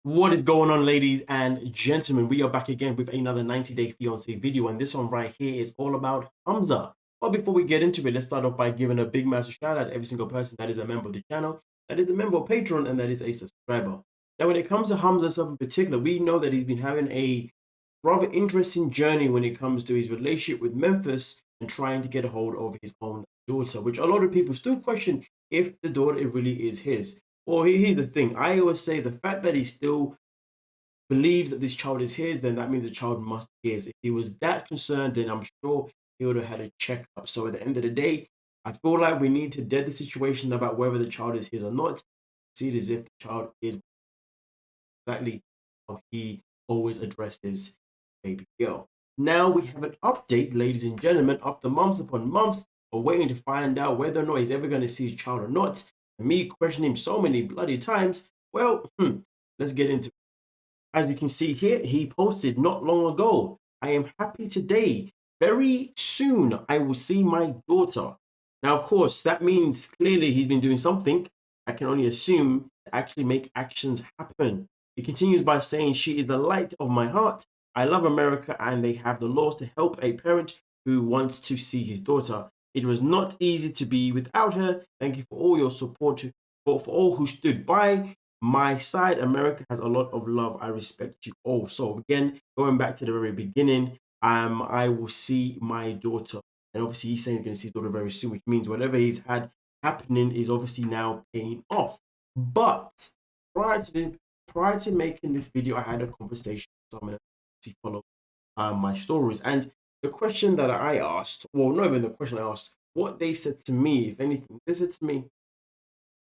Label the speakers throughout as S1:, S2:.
S1: What is going on, ladies and gentlemen? We are back again with another 90-day fiance video, and this one right here is all about Hamza. But before we get into it, let's start off by giving a big massive shout out to every single person that is a member of the channel, that is a member of Patreon, and that is a subscriber. Now, when it comes to Hamza stuff in particular, we know that he's been having a rather interesting journey when it comes to his relationship with Memphis and trying to get a hold of his own daughter, which a lot of people still question if the daughter really is his. Well, here's the thing. I always say the fact that he still believes that this child is his, then that means the child must be his. If he was that concerned, then I'm sure he would have had a checkup. So at the end of the day, I feel like we need to dead the situation about whether the child is his or not. See it as if the child is exactly how he always addresses baby girl. Now we have an update, ladies and gentlemen, after months upon months of waiting to find out whether or not he's ever going to see his child or not. And me questioning him so many bloody times. Well, let's get into it. As we can see here, he posted not long ago, I am happy today. Very soon, I will see my daughter. Now, of course, that means clearly he's been doing something. I can only assume to actually make actions happen. He continues by saying, she is the light of my heart. I love America and they have the laws to help a parent who wants to see his daughter. It was not easy to be without her. Thank you for all your support, for all who stood by my side. America has a lot of love. I respect you all. So again, going back to the very beginning, I will see my daughter. And obviously he's saying he's going to see his daughter very soon, which means whatever he's had happening is obviously now paying off. But prior to making this video, I had a conversation with someone to follow my stories. And the question that I asked, well, not even the question I asked, what they said to me, if anything, they said to me,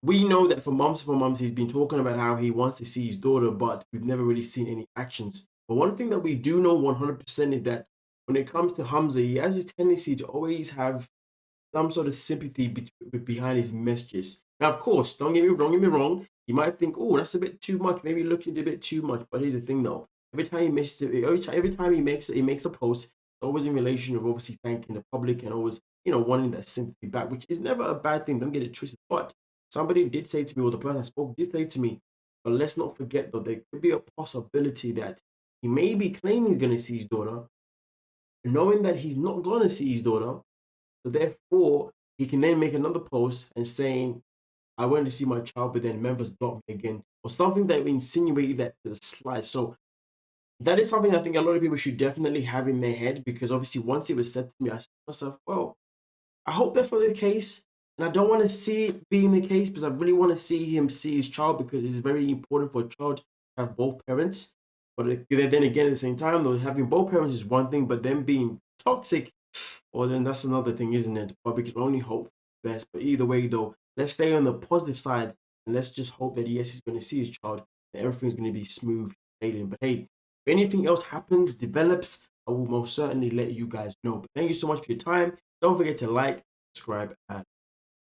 S1: we know that for months, he's been talking about how he wants to see his daughter, but we've never really seen any actions. But one thing that we do know 100% is that when it comes to Hamza, he has this tendency to always have some sort of sympathy behind his messages. Now, of course, don't get me wrong. You might think, oh, that's a bit too much. Maybe looking a bit too much. But here's the thing, though. Every time he makes it, every time he makes a post, it's always in relation of obviously thanking the public and always, wanting that sympathy back, which is never a bad thing. Don't get it twisted. But somebody did say to me, or the person I spoke did say to me, but let's not forget though, there could be a possibility that he may be claiming he's going to see his daughter, knowing that he's not going to see his daughter. So therefore, he can then make another post and saying, I wanted to see my child, but then Memphis blocked me again, or something that insinuated that to the slide. So that is something I think a lot of people should definitely have in their head, because obviously once it was said to me, I said to myself, well, I hope that's not the case. And I don't want to see it being the case, because I really want to see him see his child, because it's very important for a child to have both parents. But then again, at the same time, though, having both parents is one thing, but them being toxic, well, then that's another thing, isn't it? But we can only hope for the best. But either way, though, let's stay on the positive side and let's just hope that yes, he's going to see his child and everything's going to be smooth sailing. But hey, if anything else happens, develops, I will most certainly let you guys know. But thank you so much for your time. Don't forget to like, subscribe, and